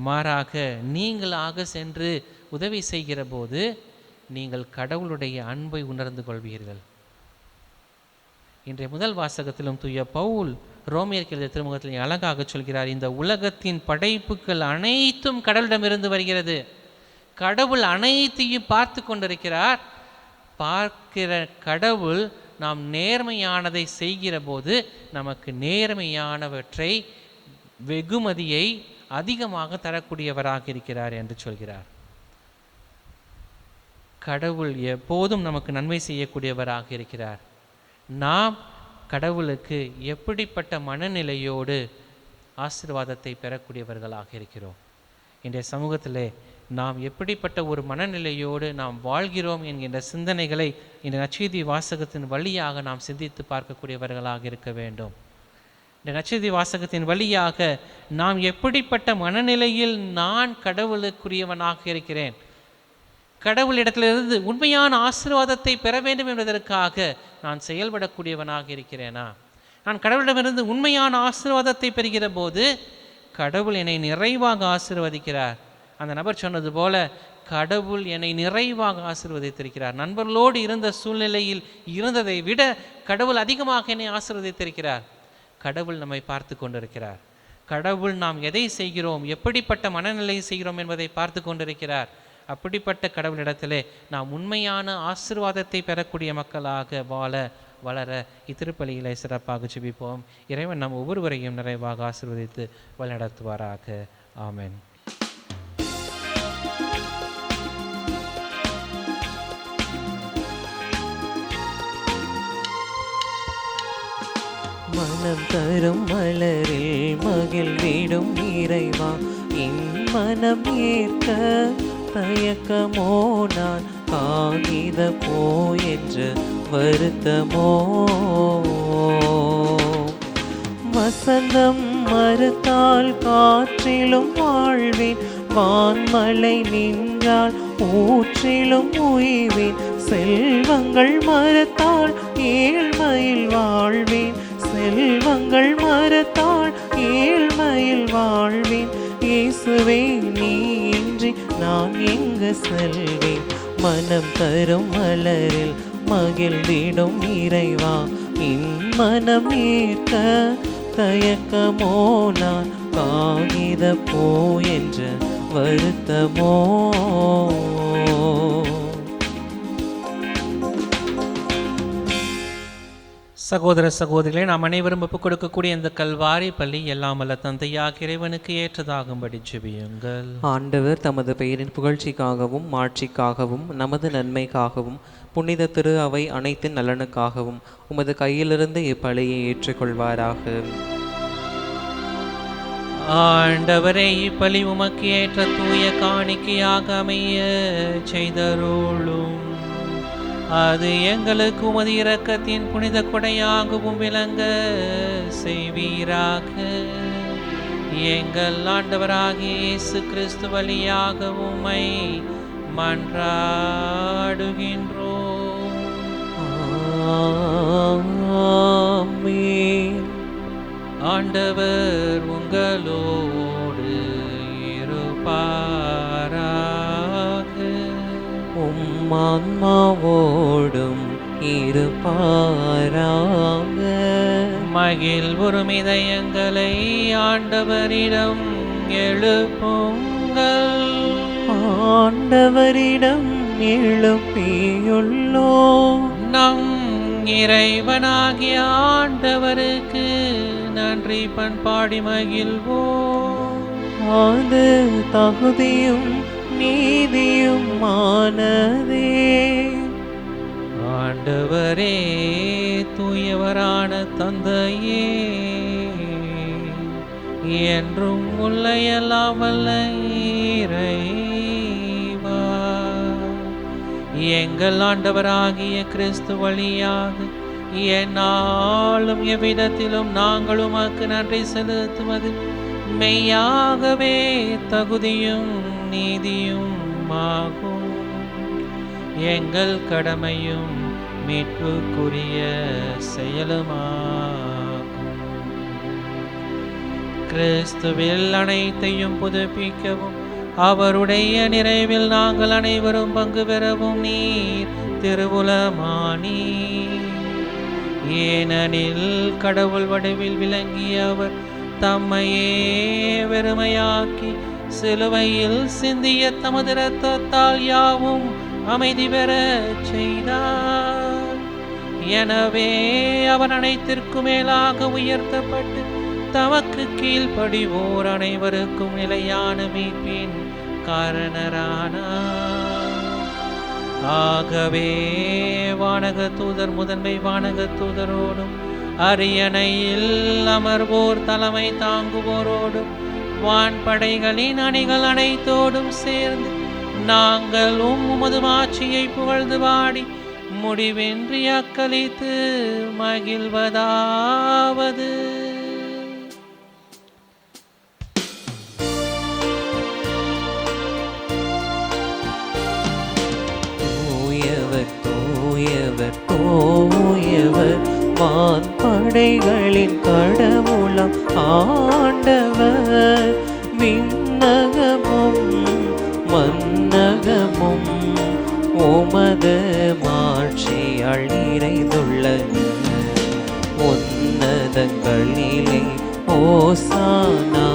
மாறாக நீங்களாக சென்று உதவி செய்கிற போது நீங்கள் கடவுளுடைய அன்பை உணர்ந்து கொள்வீர்கள். இன்றைய முதல் வாசகத்திலும் தூய பவுல் ரோமியருக்கு எழுதிய திருமுகத்தில் அழகாக சொல்கிறார், இந்த உலகத்தின் படைப்புகள் அனைத்தும் கடவுளிடமிருந்து வருகிறது. கடவுள் அனைத்தையும் பார்த்து கொண்டிருக்கிறார். பார்க்கிற கடவுள் நாம் நேர்மையானதை செய்கிற போது நமக்கு நேர்மையானவற்றை, வெகுமதியை அதிகமாக தரக்கூடியவராக இருக்கிறார் என்று சொல்கிறார். கடவுள் எப்போதும் நமக்கு நன்மை செய்யக்கூடியவராக இருக்கிறார். நாம் கடவுளுக்கு எப்படிப்பட்ட மனநிலையோடு ஆசீர்வாதத்தை பெறக்கூடியவர்களாக இருக்கிறோம்? இன்றைய சமூகத்திலே நாம் எப்படிப்பட்ட ஒரு மனநிலையோடு நாம் வாழ்கிறோம் என்கின்ற சிந்தனைகளை இந்த நற்செய்தி வாசகத்தின் வழியாக நாம் சிந்தித்து பார்க்கக்கூடியவர்களாக இருக்க வேண்டும். இந்த நற்செய்தி வாசகத்தின் வழியாக நாம் எப்படிப்பட்ட மனநிலையில் நான் கடவுளுக்குரியவனாக இருக்கிறேன், கடவுளிடத்திலிருந்து உண்மையான ஆசீர்வாதத்தை பெற வேண்டும் என்பதற்காக நான் செயல்படக்கூடியவனாக இருக்கிறேனா? நான் கடவுளிடமிருந்து உண்மையான ஆசீர்வாதத்தை பெறுகிற போது கடவுள் என்னை நிறைவாக ஆசீர்வதிக்கிறார். அந்த நபர் சொன்னது போல கடவுள் என்னை நிறைவாக ஆசீர்வதித்திருக்கிறார். நண்பர்களோடு இருந்த சூழ்நிலையில் இருந்ததை விட கடவுள் அதிகமாக என்னை ஆசீர்வதித்திருக்கிறார். கடவுள் நம்மை பார்த்து கொண்டிருக்கிறார். கடவுள் நாம் எதை செய்கிறோம், எப்படிப்பட்ட மனநிலை செய்கிறோம் என்பதை பார்த்து கொண்டிருக்கிறார். அப்படிப்பட்ட கடவுளிடத்திலே நாம் உண்மையான ஆசீர்வாதத்தை பெறக்கூடிய மக்களாக வளர இத்திருப்பலியிலே சிறப்பாக ஜெபிப்போம். இறைவன் நம் ஒவ்வொருவரையும் நிறைவாக ஆசீர்வதித்து வழிநடத்துவாராக. ஆமென். மனம் தரும் மலரில் மகிழ்ந்திடும் இறைவா, என் மனம் ஏற்க தயக்கமோ, நான் காகித போ என்று வருத்தமோ, வசந்தம் மறுத்தால் காற்றிலும் வாழ்வேன், வான்மழை நின்றால் ஊற்றிலும் உய்வேன், செல்வங்கள் மறுத்தால் ஏழ்மையில் வாழ்வேன், செல்வங்கள் மறுத்தால் ஏழ்மையில் வாழ்வேன், இயேசுவே நீ இன்றி நான் எங்கு செல்வேன், மனம் தரும் மலரில் மகிழ்ந்திடும் இறைவா, என் மனம் ஏற்க தயக்கமோ, நான் காகித போ என்ற வருத்தமோ. சகோதர சகோதரிகளே, நாம் அனைவரும் ஒப்புக் கொடுக்கக்கூடிய இந்த கல்வாரி பள்ளி எல்லாம் வல்ல தந்தையாக இறைவனுக்கு ஏற்றதாகும்படி ஜெபியுங்கள். ஆண்டவர் தமது பெயரின் புகழ்ச்சிக்காகவும் மாட்சிக்காகவும் நமது நன்மைக்காகவும் புனித திரு அவை அனைத்தின் நலனுக்காகவும் உமது கையிலிருந்து இப்பலியை ஏற்றுக்கொள்வாராக. ஆண்டவரே, இப்பலி உமக்கு ஏற்ற தூய காணிக்கையாக அமைய செய்தருளும். அது எங்களுக்கு உமது இரக்கத்தின் புனித கொடையாகவும் விளங்க செய்வீராக. எங்கள் ஆண்டவராகிய இயேசு கிறிஸ்து வழியாக உம்மை மன்றாடுகின்றோம். ஆமென். ஆண்டவர் உங்களோடு இருப்பாராக. உம் ஆன்மாவோடும் இருப்பாராக. மகிழ்வுறும் இதயங்களை ஆண்டவரிடம் எழுப்புங்கள். ஆண்டவரிடம் எழுப்பியுள்ளோம். நம் இறைவனாகிய ஆண்டவருக்கு நன்றி பண்பாடி மகிழ்வோம். அது தகுதியும் நீதியுமானதே. ஆண்டவரே, தூயவரான தந்தையே, என்றும் முல்லையெல்லாம் வல்ல இறைவா, எங்கள் ஆண்டவராகிய கிறிஸ்து வழியாக எந்நாளும் எவ்விடத்திலும் நாங்கள் உமக்கு நன்றி செலுத்துவது மெய்யாகவே தகுதியும் நீதியும் ஆகும். எங்கள் கடமையும் மீட்புக்குரிய செயலுமாகும். கிறிஸ்துவில் அனைத்தையும் புதுப்பிக்கவும் அவருடைய நிறைவில் நாங்கள் அனைவரும் பங்கு பெறவும் நீர் திருவுலமானீர். ஏனெனில் கடவுள் வடிவில் விளங்கிய அவர் தம்மையே வெறுமையாக்கி சிலுவையில் சிந்திய தமது இரத்தத்தால் யாவும் அமைதி பெற செய்தார். எனவே அவர் அனைத்திற்கும் மேலாக உயர்த்தப்பட்டு தமக்கு கீழ்ப்படிவோர் அனைவருக்கும் நிலையான மீட்பின் காரணரானார். ஆகவே வானக தூதர் முதன்மை வானக தூதரோடும் அரியணையில் அமர்வோர் தலைமை தாங்குவோரோடும் வான்படைகளின் அணிகள் அனைத்தோடும் சேர்ந்து நாங்கள் உமது மாட்சியை புகழ்ந்து பாடி முடிவின்றி அக்களித்து மகிழ்வதாவது. தூயவர் தூயவர் தூயவர் வான்படைகளின் கடவுளாம் ஆண்டவர். விண்ணகமும் மன்னகமும் உமது மாட்சியால் நிறைந்துள்ளன. உன்னதங்களிலே ஓசானா,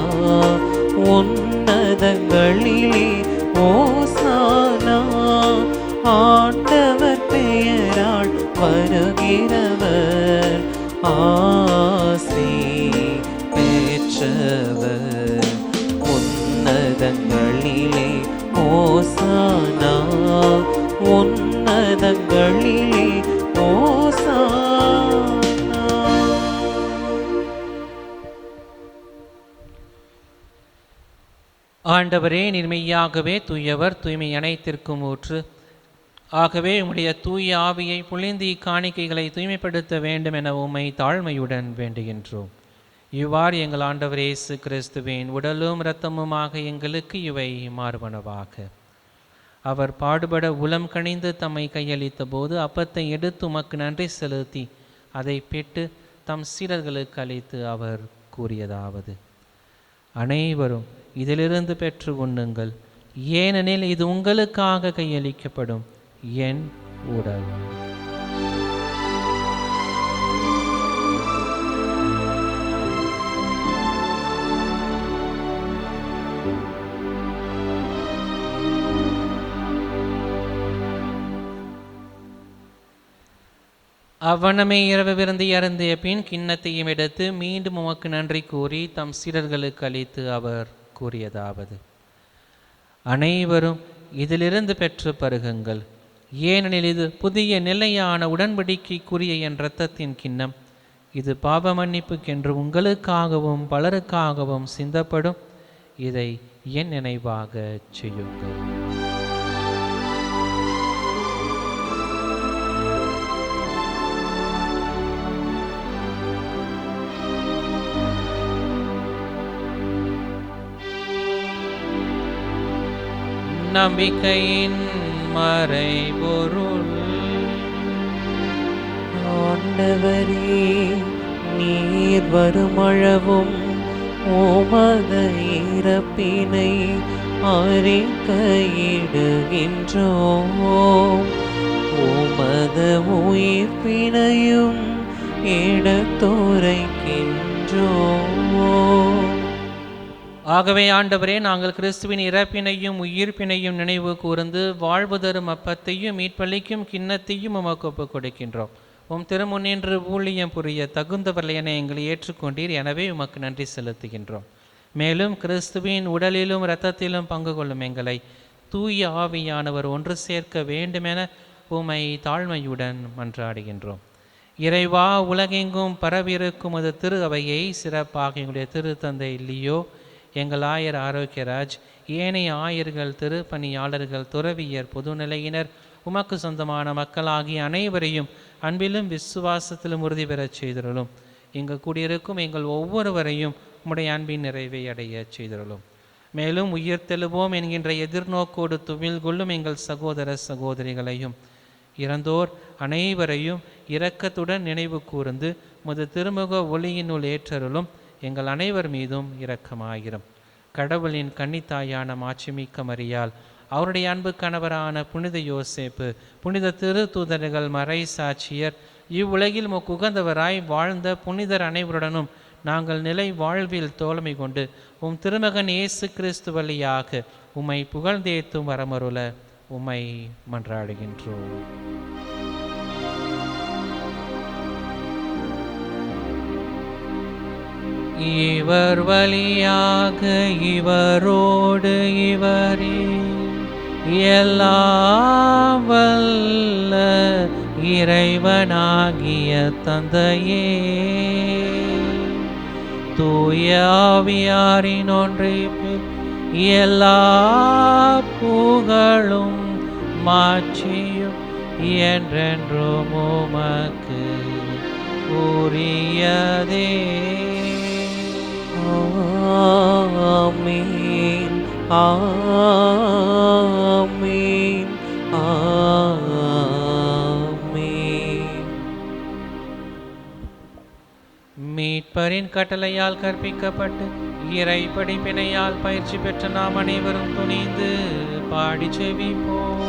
உன்னதங்களிலே ஓசானா. ஆண்டவர் பெயரால் வருகிறவர் ஆசி பெற்றவர். உன்னதங்களிலே ஓசானா, உன்னதங்களிலே ஓசானா. ஆண்டவரே, நீர் மெய்யாகவே தூயவர், தூய்மை அனைத்திற்கும் ஊற்று. ஆகவே உம்முடைய தூய ஆவியை பொழிந்து இக்காணிக்கைகளை தூய்மைப்படுத்த வேண்டும் என உம்மை தாழ்மையுடன் வேண்டுகின்றோம். இவ்வாறு எங்கள் ஆண்டவர் இயேசு கிறிஸ்துவின் உடலும் இரத்தமுமாக எங்களுக்கு இவை மாறுபனவாக. அவர் பாடுபட உளம் கனிந்து தம்மை கையளித்த போது அப்பத்தை எடுத்து உமக்கு நன்றி செலுத்தி அதை பெற்று தம் சீடர்களுக்கு அளித்து அவர் கூறியதாவது: அனைவரும் இதிலிருந்து பெற்று உண்ணுங்கள், ஏனெனில் இது உங்களுக்காக கையளிக்கப்படும் என் உடல். அவ்வண்ணமே இரவு விருந்து அருந்திய பின் கிண்ணத்தையும் எடுத்து மீண்டும் உமக்கு நன்றி கூறி தம் சீடர்களுக்கு அளித்து அவர் கூறியதாவது: அனைவரும் இதிலிருந்து பெற்று பருகுங்கள், ஏனெனில் இது புதிய நிலையான உடன்படிக்கைக்குரிய என் இரத்தத்தின் கிண்ணம். இது பாவ மன்னிப்புக்கென்று உங்களுக்காகவும் பலருக்காகவும் சிந்தப்படும். இதை என் நினைவாக செய்யுங்கள். நம்பிக்கையின் மறைபொருள். ஆண்டவரே, நீர் வருமளவும் உமது இறப்பினை அறிக்கையிடுகின்றோம். உமது உயிர்ப்பினையும் எடுத்துரைக்கின்றோம். ஆகவே ஆண்டவரே, நாங்கள் கிறிஸ்துவின் இறப்பினையும் உயிர்ப்பினையும் நினைவு கூர்ந்து வாழ்வு தரும் அப்பத்தையும் மீட்பளிக்கும் கிண்ணத்தையும் உமக்கு ஒப்புக் கொடுக்கின்றோம். உம் திருமுன்னின்று ஊழியம் புரிய தகுந்தவர்கள் என எங்களை ஏற்றுக்கொண்டீர். எனவே உமக்கு நன்றி செலுத்துகின்றோம். மேலும் கிறிஸ்துவின் உடலிலும் இரத்தத்திலும் பங்கு கொள்ளும் எங்களை தூய ஆவியானவர் ஒன்று சேர்க்க வேண்டுமென உம்மை தாழ்மையுடன் மன்றாடுகின்றோம். இறைவா, உலகெங்கும் பரவியிருக்கும் அது திரு அவையை சிறப்பாக எங்களுடைய திருத்தந்தை லியோ, எங்கள் ஆயர் ஆரோக்கியராஜ், ஏனைய ஆயர்கள், திருப்பணியாளர்கள், துறவியர், பொதுநிலையினர், உமக்கு சொந்தமான மக்களாகிய அனைவரையும் அன்பிலும் விசுவாசத்திலும் உறுதி பெறச் செய்திருளும். இங்கு கூடியிருக்கும் எங்கள் ஒவ்வொருவரையும் உம்முடைய அன்பின் நிறைவை அடைய செய்திருளும். மேலும் உயிர்த்தெழுவோம் என்கின்ற எதிர்நோக்கோடு துவில் கொள்ளும் எங்கள் சகோதர சகோதரிகளையும் இறந்தோர் அனைவரையும் இரக்கத்துடன் நினைவு கூர்ந்து முது திருமுக ஒளியினுள் ஏற்றருளும். எங்கள் அனைவர் மீதும் இரக்கமாயிரும். கடவுளின் கன்னித்தாயான மாட்சிமிக்க மரியாள், அவருடைய அன்பு கணவரான புனித யோசேப்பு, புனித திரு தூதர்கள், மறை சாட்சியர், இவ்வுலகில் உகந்தவராய் வாழ்ந்த புனிதர் அனைவருடனும் நாங்கள் நிலை வாழ்வில் தோழமை கொண்டு உம் திருமகன் இயேசு கிறிஸ்து வழியாக உம்மை புகழ்ந்தேத்தும் வரமருள உம்மை மன்றாடுகின்றோம். இவர் வழியாக இவரோடு இவரே எல்லாம் வல்ல இறைவனாகிய தந்தையே, தூய ஆவியாரின் ஒன்றிப்பில் எல்லா புகழும் மாட்சியும் என்றென்றும் உமக்கு உரியதே. ஆமீன், ஆமீன், ஆமீன். மீட்பரின் கட்டளையால் கற்பிக்கப்பட்டு இறை படிப்பினையால் பயிற்சி பெற்ற நாம் அனைவரும் துணிந்து பாடி செவிப்போம்.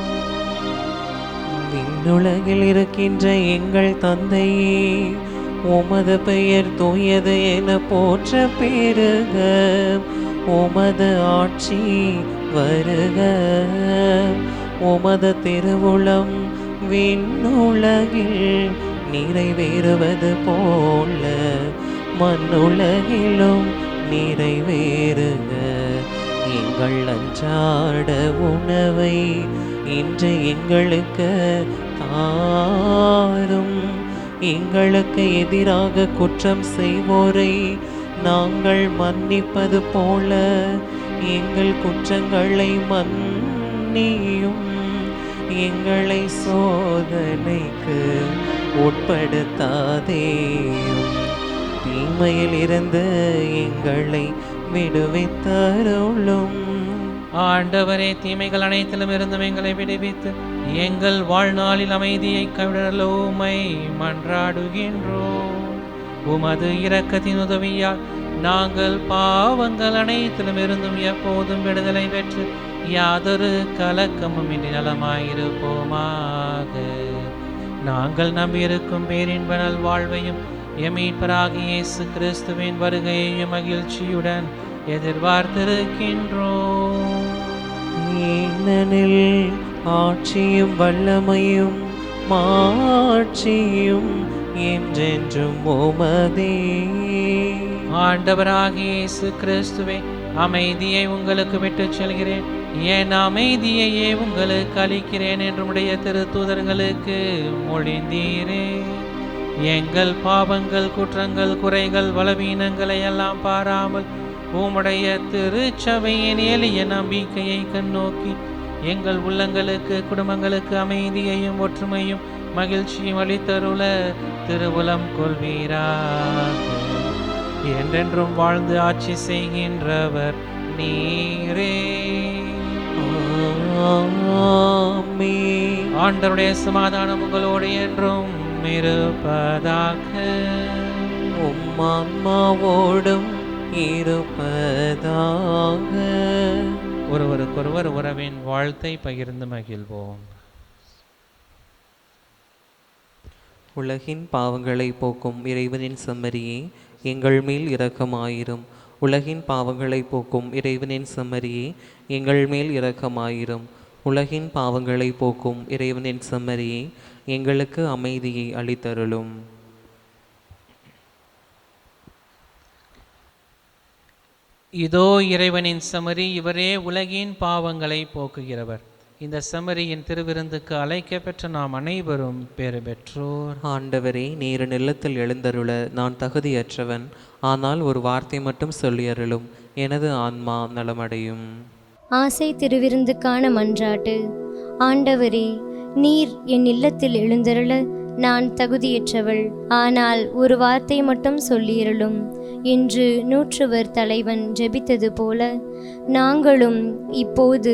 விண்ணுலகில் இருக்கின்ற எங்கள் தந்தையே, உமது பெயர் தூயது என போற்ற பெருக. உமது ஆட்சி வருக. உமது திருவுளம் விண்ணுலகில் நிறைவேறுவது போல மண்ணுலகிலும் நிறைவேறுக. எங்கள் அன்றாட உணவை இன்று எங்களுக்கு தாரும். எங்களுக்கு எதிராக குற்றம் செய்வோரை நாங்கள் மன்னிப்பது போல எங்கள் குற்றங்களை மன்னியும். எங்களை சோதனைக்கு உட்படுத்தாதேயும், தீமையில் இருந்து எங்களை விடுவித்தருளும். ஆண்டவரே, தீமைகள் அனைத்திலும் இருந்தும் எங்களை விடுவித்து எங்கள் வாழ்நாளில் அமைதியை கவிழலோ உம்மை மன்றாடுகின்றோம். உமது இரக்கத்தின் உதவியால் நாங்கள் பாவங்கள் அனைத்திலும் இருந்தும் எப்போதும் விடுதலை பெற்று யாதொரு கலக்கமும் இன்றி நலமாயிருப்போமாக. நாங்கள் நம்பியிருக்கும் பேரின்ப நல்வாழ்வையும் எமீட்பராகிய இயேசு கிறிஸ்துவின் வருகையையும் மகிழ்ச்சியுடன் எதிர்பார்த்திருக்கின்றோம். ஏனெனில் ஆட்சியும் வல்லமையும் மாட்சியும் என்றென்றும் உமதே. ஆண்டவராகிய இயேசு கிறிஸ்துவே, அமைதியை உங்களுக்கு விட்டுச் செல்கிறேன், என் அமைதியையே உங்களுக்கு அளிக்கிறேன் என்று உடைய திருத்தூதர்களுக்கு மொழிந்தீரே. எங்கள் பாவங்கள், குற்றங்கள், குறைகள், பலவீனங்களை எல்லாம் பாராமல் உம்முடைய திருச்சபையின் எளிய நம்பிக்கையை கண்ணோக்கி எங்கள் உள்ளங்களுக்கு, குடும்பங்களுக்கு அமைதியையும் ஒற்றுமையும் மகிழ்ச்சியும் அளித்தருள திருவுளம் கொள்வீராக. என்றென்றும் வாழ்ந்து ஆட்சி செய்கின்றவர் நீரே. ஆமென். ஆண்டவருடைய சமாதானம் உங்களோடு என்றும் இருப்பதாக. உம் ஆன்மாவோடும் இருப்பதாக. ஒருவருக்கொருவர் உறவின் வாழ்த்தை பகிர்ந்து மகிழ்வோம். உலகின் பாவங்களை போக்கும் இறைவனின் செம்மறியே, எங்கள் மேல் இரக்கமாயிரும். உலகின் பாவங்களை போக்கும் இறைவனின் செம்மறியே, எங்கள் மேல் இரக்கமாயிரும். உலகின் பாவங்களை போக்கும் இறைவனின் செம்மறியே, எங்களுக்கு அமைதியை அளித்தருளும். இதோ இறைவனின் செம்மறி, இவரே உலகின் பாவங்களை போக்குகிறவர். இந்த செம்மறியின் திருவிருந்துக்கு அழைக்க பெற்ற நாம் அனைவரும் பேறு பெற்றோர். ஆண்டவரே, நீர் நிலத்தில் எழுந்தருள நான் தகுதியற்றவன். ஆனால் ஒரு வார்த்தை மட்டும் சொல்லியருளும், எனது ஆன்மா நலமடையும். ஆசை திருவிருந்துக்கான மன்றாட்டு. ஆண்டவரே, நீர் என் இல்லத்தில் எழுந்தருள நான் தகுதியற்றவள். ஆனால் ஒரு வார்த்தை மட்டும் சொல்லியருளும் என்று நூற்றுவர் தலைவன் ஜெபித்தது போல நாங்களும் இப்போது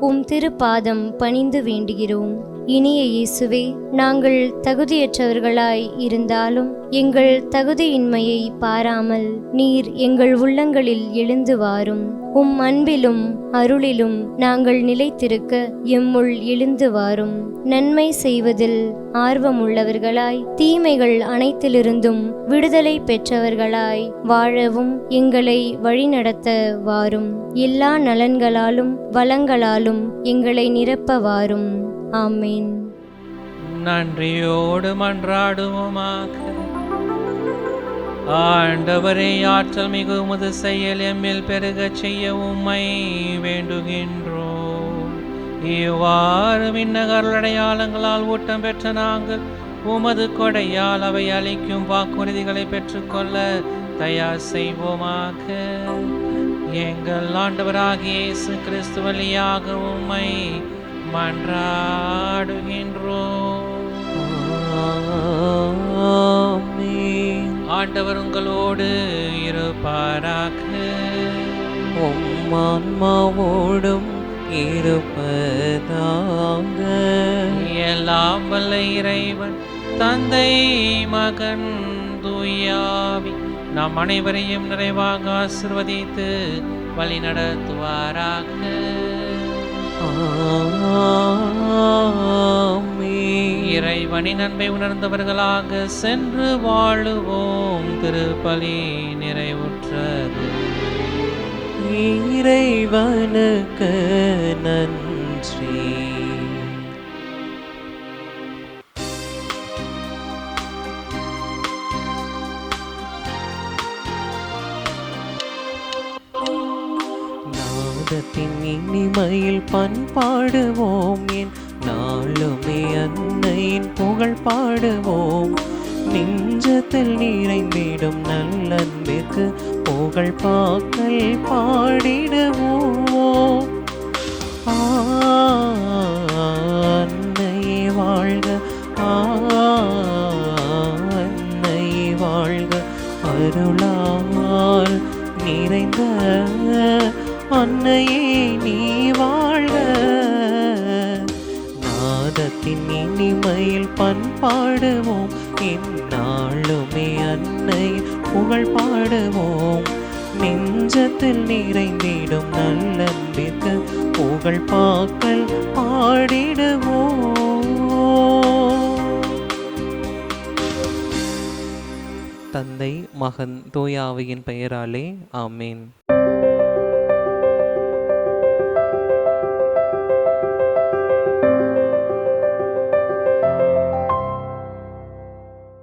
உம் திருப்பாதம் பணிந்து வேண்டுகிறோம். இனிய இயேசுவே, நாங்கள் தகுதியற்றவர்களாய் இருந்தாலும் எங்கள் தகுதியின்மையை பாராமல் நீர் எங்கள் உள்ளங்களில் எழுந்து வாரும். உம் அன்பிலும் அருளிலும் நாங்கள் நிலைத்திருக்க எம்முள் எழுந்து வாரும். நன்மை செய்வதில் ஆர்வமுள்ளவர்களாய், தீமைகள் அனைத்திலிருந்தும் விடுதலை பெற்றவர்களாய் வாழவும் எங்களை வழிநடத்த வாரும். எல்லா நலன்களாலும் வளங்களாலும் எங்களை நிரப்ப வாரும். ஆமேன். நன்றியோடு மன்றாடுவோமாக. ஆண்டவரே, ஆற்றல் மிகு உமது செயல் எம்மில் பெருகச் செய்ய உம்மை வேண்டுகின்றோம். இவ்வாறு விண்ணகர் அடையாளங்களால் ஊட்டம் பெற்ற நாங்கள் உமது கொடையால் அவை அளிக்கும் வாக்குறுதிகளை பெற்றுக்கொள்ள தயார் செய்வோமாக. எங்கள் ஆண்டவராகிய இயேசு கிறிஸ்து வழியாக உம்மை மன்றாடுகின்றோம். ஆண்டவர் உங்களோடு இருப்பாராக. உம் ஆன்மாவோடும் இருப்பதாக. எல்லாம் வல்ல இறைவன் தந்தை, மகன், தூயாவி நாம் அனைவரையும் நிறைவாக ஆசீர்வதித்து வழி நடத்துவாராக. இறைவனின் அன்பை உணர்ந்தவர்களாக சென்று வாழுவோம். திருப்பலி நிறைவுற்றது. இறைவனுக்கு நன்றி. நாதத்தின் இனிமையில் பண்பாடுவோம். என் நாளுமே அன்னையின் புகழ் பாடுவோம். நெஞ்சத்தில் நிறைந்திடும் நல்லன்பிற்கு புகழ் பாக்கல் பாடிடுவோம். அன்னையே வாழ்க, அன்னையே வாழ்க, அருளால் நிறைந்த அன்னையே நீ வாழ்க. நாதத்தின் இனிமையில் பண்பாடுவோம். இந்நாளுமே அன்னை புகழ் பாடுவோம். நெஞ்சத்தில் நிறைந்திடும் நல்லன்பிற்கு புகழ் பாக்கல் பாடிடுவோம். தந்தை, மகன், தூய ஆவியின் பெயராலே ஆமேன்.